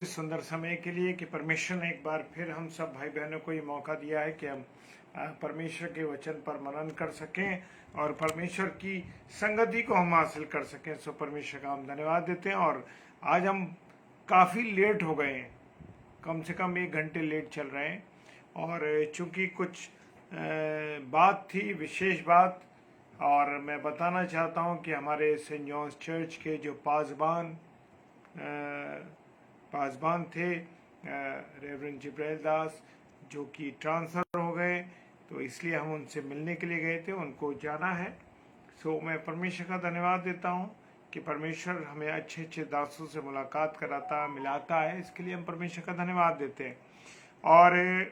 इस सुंदर समय के लिए कि परमेश्वर ने एक बार फिर हम सब भाई बहनों को ये मौका दिया है कि हम परमेश्वर के वचन पर मनन कर सकें और परमेश्वर की संगति को हम हासिल कर सकें। सो परमेश्वर का हम धन्यवाद देते हैं। और आज हम काफ़ी लेट हो गए हैं, कम से कम 1 घंटे लेट चल रहे हैं। और चूंकि कुछ बात थी, विशेष बात, और मैं बताना चाहता हूं कि हमारे सेंट जॉन्स चर्च के जो पासबान थे रेवरेंड जिब्राइल दास, जो कि ट्रांसफ़र हो गए, तो इसलिए हम उनसे मिलने के लिए गए थे, उनको जाना है। सो मैं परमेश्वर का धन्यवाद देता हूँ कि परमेश्वर हमें अच्छे अच्छे दासों से मुलाकात कराता मिलाता है, इसके लिए हम परमेश्वर का धन्यवाद देते हैं। और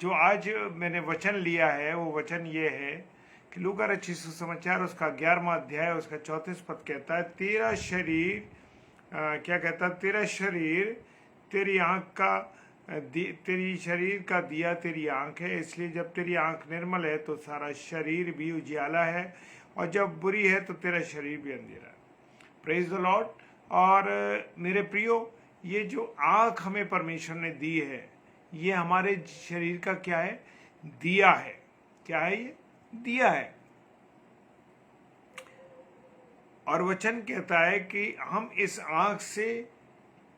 जो आज मैंने वचन लिया है वो वचन ये है कि लूका रचित सुसमाचार उसका 11वां अध्याय उसका 34 पद कहता है, तेरा शरीर क्या कहता है, तेरा शरीर तेरी आँख का तेरी शरीर का दिया तेरी आँख है, इसलिए जब तेरी आँख निर्मल है तो सारा शरीर भी उजियाला है, और जब बुरी है तो तेरा शरीर भी अंधेरा है। Praise the Lord. और मेरे प्रियो, ये जो आँख हमें परमेश्वर ने दी है, ये हमारे शरीर का क्या है? दिया है। क्या है ये? दिया है। और वचन कहता है कि हम इस आँख से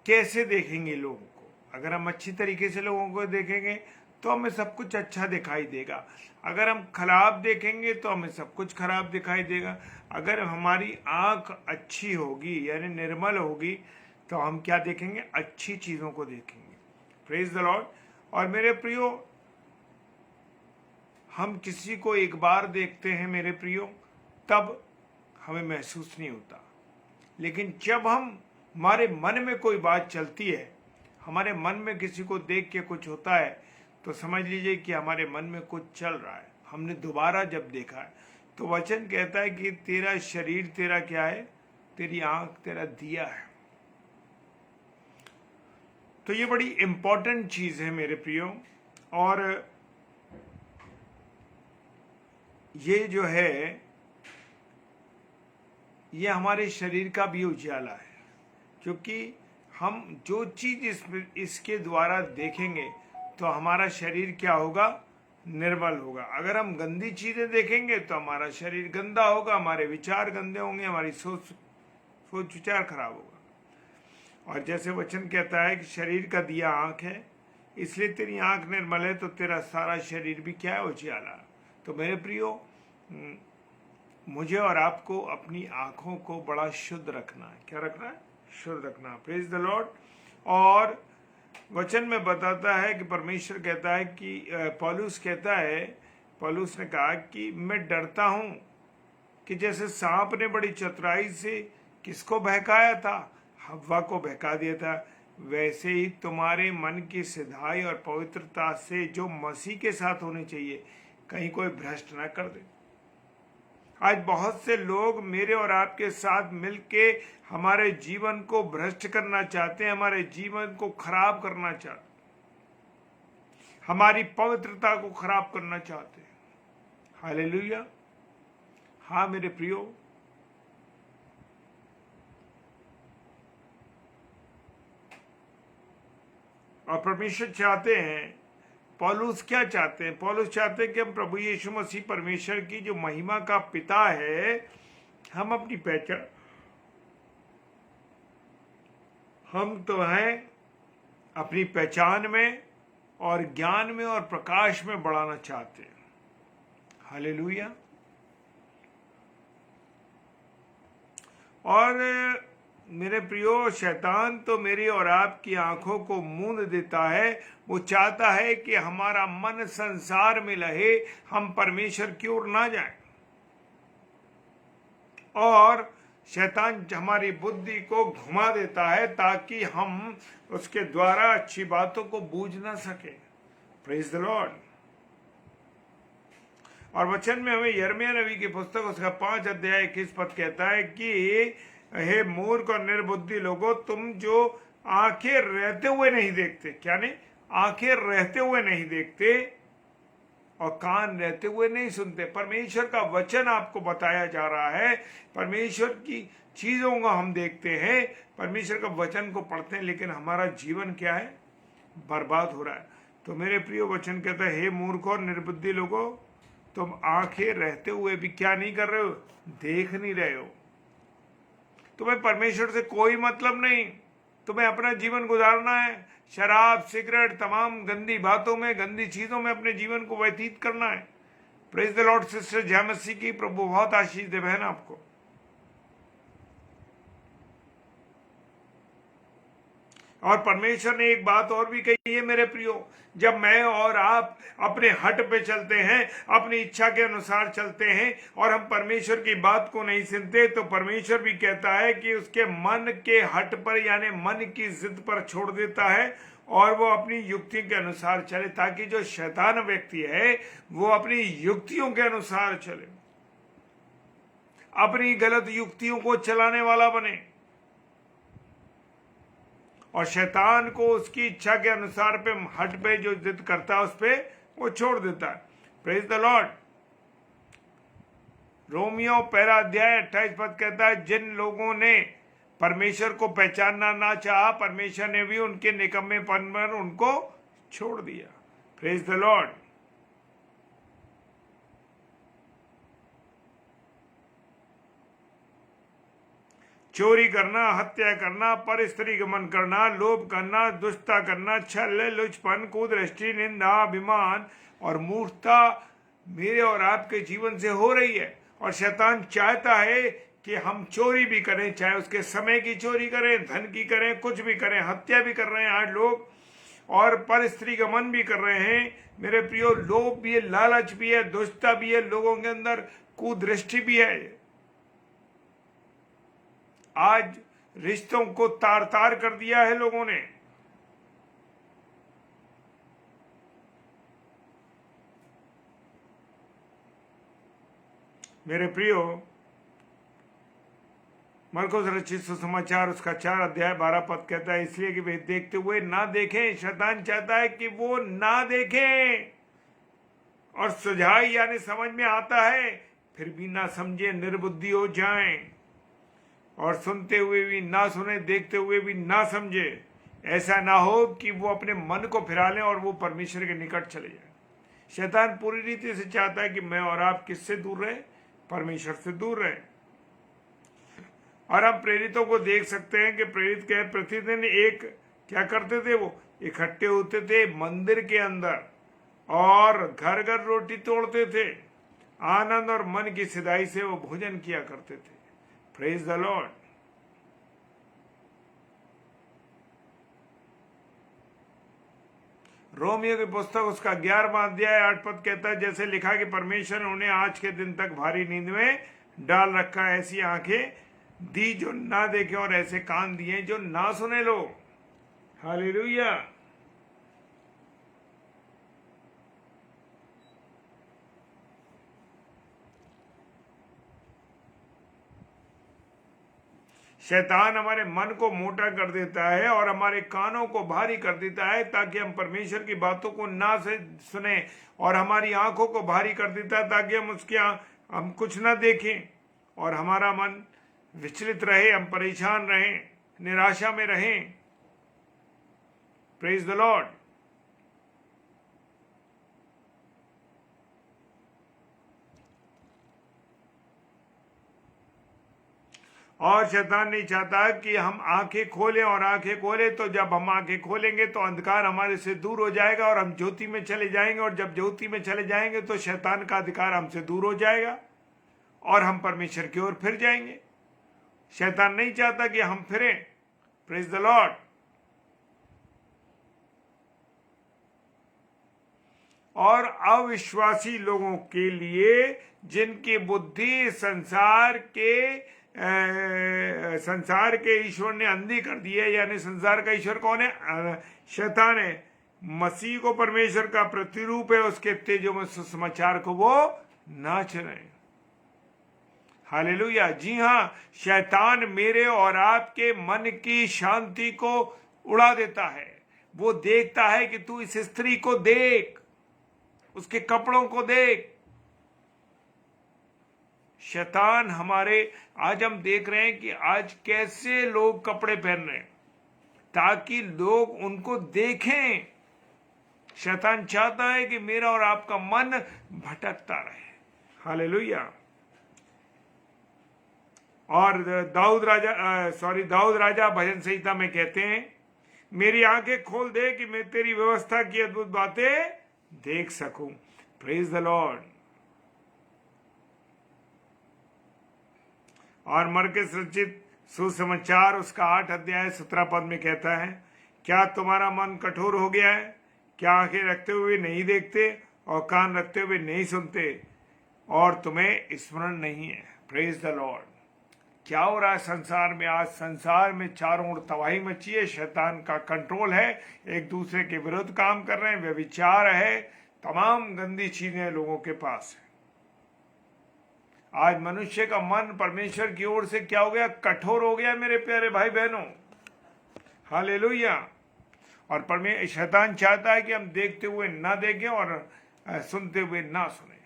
कैसे देखेंगे लोगों को। अगर हम अच्छी तरीके से लोगों को देखेंगे तो हमें सब कुछ अच्छा दिखाई देगा, अगर हम खराब देखेंगे तो हमें सब कुछ खराब दिखाई देगा। अगर हमारी आँख अच्छी होगी यानी निर्मल होगी तो हम क्या देखेंगे? अच्छी चीज़ों को देखेंगे। Praise the Lord. और मेरे प्रियो, हम किसी को एक बार देखते हैं मेरे प्रियो, तब हमें महसूस नहीं होता, लेकिन जब हमारे मन में कोई बात चलती है, हमारे मन में किसी को देख के कुछ होता है, तो समझ लीजिए कि हमारे मन में कुछ चल रहा है। हमने दोबारा जब देखा है तो वचन कहता है कि तेरा शरीर तेरा क्या है? तेरी आंख तेरा दिया है। तो ये बड़ी इंपॉर्टेंट चीज है मेरे प्रियो। और ये जो है, ये हमारे शरीर का भी उजाला है, क्योंकि हम जो चीज इसके द्वारा देखेंगे तो हमारा शरीर क्या होगा? निर्मल होगा। अगर हम गंदी चीजें देखेंगे तो हमारा शरीर गंदा होगा, हमारे विचार गंदे होंगे, हमारी सोच विचार खराब होगा। और जैसे वचन कहता है कि शरीर का दिया आंख है, इसलिए तेरी आंख निर्मल है तो तेरा सारा शरीर भी क्या है? उजियाला। तो मेरे प्रियो, मुझे और आपको अपनी आंखों को बड़ा शुद्ध रखना है। क्या रखना है? शुद्ध रखना। Praise the Lord. और वचन में बताता है कि परमेश्वर कहता है कि पौलुस कहता है, पौलुस ने कहा कि मैं डरता हूं कि जैसे सांप ने बड़ी चतुराई से किसको बहकाया था? हव्वा को बहका दिया था, वैसे ही तुम्हारे मन की सिधाई और पवित्रता से जो मसीह के साथ होनी चाहिए, कहीं कोई भ्रष्ट ना कर दे। आज बहुत से लोग मेरे और आपके साथ मिलके हमारे जीवन को भ्रष्ट करना चाहते हैं, हमारे जीवन को खराब करना चाहते हैं, हमारी पवित्रता को खराब करना चाहते हैं। हालेलुया। हाँ मेरे प्रियो, और परमेश्वर चाहते हैं, पौलुस क्या चाहते हैं? पौलुस चाहते हैं कि हम प्रभु यीशु मसीह परमेश्वर की जो महिमा का पिता है, हम अपनी पहचान, हम तो हैं अपनी पहचान में और ज्ञान में और प्रकाश में बढ़ाना चाहते हैं। हालेलुया। और मेरे प्रियो, शैतान तो मेरी और आपकी आंखों को मूंद देता है। वो चाहता है कि हमारा मन संसार में रहे, हम परमेश्वर की ओर ना जाएं। और शैतान हमारी बुद्धि को घुमा देता है ताकि हम उसके द्वारा अच्छी बातों को बूझ ना सके। Praise the Lord. और वचन में हमें यिर्मयाह नबी की पुस्तक उसका 5 अध्याय 21 पद कहता है कि हे मूर्ख और निर्बुद्धि लोगों, तुम जो आंखें रहते हुए नहीं देखते, क्या नहीं? आंखें रहते हुए नहीं देखते और कान रहते हुए नहीं सुनते। परमेश्वर का वचन आपको बताया जा रहा है, परमेश्वर की चीजों को हम देखते हैं, परमेश्वर का वचन को पढ़ते हैं, लेकिन हमारा जीवन क्या है? बर्बाद हो रहा है। तो मेरे प्रिय वचन कहता है, हे मूर्ख और निर्बुद्धि लोगों, तुम आंखें रहते हुए भी क्या नहीं कर रहे हो? देख नहीं रहे हो। तुम्हें परमेश्वर से कोई मतलब नहीं, तुम्हें अपना जीवन गुजारना है, शराब, सिगरेट, तमाम गंदी बातों में, गंदी चीजों में अपने जीवन को व्यतीत करना है। प्रेज द लॉर्ड सिस्टर जय मसीह की, प्रभु बहुत आशीष दे बहन आपको। और परमेश्वर ने एक बात और भी कही है मेरे प्रियो, जब मैं और आप अपने हट पे चलते हैं, अपनी इच्छा के अनुसार चलते हैं और हम परमेश्वर की बात को नहीं सुनते, तो परमेश्वर भी कहता है कि उसके मन के हट पर यानी मन की जिद पर छोड़ देता है और वो अपनी युक्ति के अनुसार चले, ताकि जो शैतान व्यक्ति है वो अपनी युक्तियों के अनुसार चले, अपनी गलत युक्तियों को चलाने वाला बने और शैतान को उसकी इच्छा के अनुसार पे हट पे जो जिद करता है उस पे वो छोड़ देता है। Praise the Lord. रोमियो पहला अध्याय 28 पद कहता है, जिन लोगों ने परमेश्वर को पहचानना ना चाहा, परमेश्वर ने भी उनके निकम्मेपन पर उनको छोड़ दिया। Praise the Lord. चोरी करना, हत्या करना, पर स्त्री गमन करना, लोभ करना, दुष्टता करना, छल, लुचपन, कुदृष्टि, निंदा, अभिमान और मूर्खता मेरे और आपके जीवन से हो रही है। और शैतान चाहता है कि हम चोरी भी करें, चाहे उसके समय की चोरी करें, धन की करें, कुछ भी करें, हत्या भी कर रहे हैं आज लोग और पर स्त्री गमन भी कर रहे हैं मेरे प्रियो। लोभ भी है, लालच भी है, दुष्टता भी है, लोगों के अंदर कुदृष्टि भी है। आज रिश्तों को तार तार कर दिया है लोगों ने। मेरे प्रियो, मरकुस रचित सुसमाचार उसका 4 अध्याय 12 पद कहता है, इसलिए कि वे देखते हुए ना देखें। शैतान चाहता है कि वो ना देखें और सुझाई यानी समझ में आता है फिर भी ना समझे, निर्बुद्धि हो जाएं और सुनते हुए भी ना सुने, देखते हुए भी ना समझे। ऐसा ना हो कि वो अपने मन को फिरा लें और वो परमेश्वर के निकट चले जाए। शैतान पूरी रीति से चाहता है कि मैं और आप किससे दूर रहे? परमेश्वर से दूर रहे। और हम प्रेरितों को देख सकते हैं कि प्रेरित के प्रतिदिन एक क्या करते थे, वो इकट्ठे होते थे मंदिर के अंदर और घर घर रोटी तोड़ते थे, आनंद और मन की सिधाई से वो भोजन किया करते थे। Praise the Lord. रोमियो की पुस्तक उसका 11वां अध्याय 8 पद कहता है, जैसे लिखा कि परमेश्वर ने उन्हें आज के दिन तक भारी नींद में डाल रखा, ऐसी आंखें दी जो ना देखे और ऐसे कान दिए जो ना सुने लोग। हालेलुया। शैतान हमारे मन को मोटा कर देता है और हमारे कानों को भारी कर देता है ताकि हम परमेश्वर की बातों को ना से सुने, और हमारी आंखों को भारी कर देता है ताकि हम कुछ ना देखें और हमारा मन विचलित रहे, हम परेशान रहें, निराशा में रहें। Praise the Lord. और शैतान नहीं चाहता कि हम आंखें खोलें, और आंखें खोलें तो जब हम आंखें खोलेंगे तो अंधकार हमारे से दूर हो जाएगा और हम ज्योति में चले जाएंगे, और जब ज्योति में चले जाएंगे तो शैतान का अधिकार हमसे दूर हो जाएगा और हम परमेश्वर की ओर फिर जाएंगे। शैतान नहीं चाहता कि हम फिरें। Praise the Lord. और अविश्वासी लोगों के लिए जिनकी बुद्धि संसार के ईश्वर ने अंधी कर दी है, यानी संसार का ईश्वर कौन है? शैतान है। मसीह को परमेश्वर का प्रतिरूप है, उसके तेजो में सुसमाचार को वो ना चले। हालेलुया। जी हाँ, शैतान मेरे और आपके मन की शांति को उड़ा देता है। वो देखता है कि तू इस स्त्री को देख, उसके कपड़ों को देख। शैतान हमारे, आज हम देख रहे हैं कि आज कैसे लोग कपड़े पहन रहे हैं ताकि लोग उनको देखें। शैतान चाहता है कि मेरा और आपका मन भटकता रहे। हालेलुया। और दाऊद राजा भजन संहिता में कहते हैं, मेरी आंखें खोल दे कि मैं तेरी व्यवस्था की अद्भुत बातें देख सकूं। Praise the Lord. और मरकुस रचित सुसमाचार उसका 8 अध्याय 17 पद में कहता है, क्या तुम्हारा मन कठोर हो गया है? क्या आंखें रखते हुए नहीं देखते और कान रखते हुए नहीं सुनते और तुम्हें स्मरण नहीं है? Praise the Lord. क्या हो रहा है संसार में? आज संसार में चारों ओर तबाही मची है, शैतान का कंट्रोल है, एक दूसरे के विरुद्ध काम कर रहे हैं, व्यभिचार है, तमाम गंदी चीजें लोगों के पास है। आज मनुष्य का मन परमेश्वर की ओर से क्या हो गया? कठोर हो गया मेरे प्यारे भाई बहनों। हालेलुया। और शैतान चाहता है कि हम देखते हुए ना देखें और सुनते हुए ना सुने।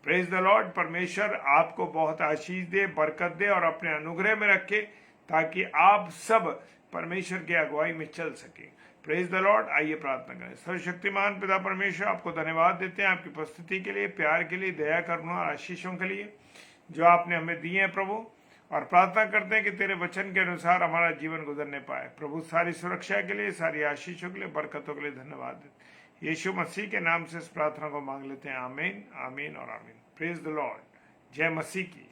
Praise the Lord. परमेश्वर आपको बहुत आशीष दे, बरकत दे और अपने अनुग्रह में रखे ताकि आप सब परमेश्वर की अगुवाई में चल सके। Praise the Lord. आइए प्रार्थना करें। सर्वशक्तिमान पिता परमेश्वर, आपको धन्यवाद देते हैं आपकी उपस्थिति के लिए, प्यार के लिए, दया करुणा और आशीषों के लिए जो आपने हमें दिए हैं प्रभु। और प्रार्थना करते हैं कि तेरे वचन के अनुसार हमारा जीवन गुजरने पाए प्रभु। सारी सुरक्षा के लिए, सारी आशीषों के लिए, बरकतों के लिए धन्यवाद देते। यीशु मसीह के नाम से इस प्रार्थना को मांग लेते हैं। आमीन, आमीन और आमीन। Praise the Lord. जय मसीह की।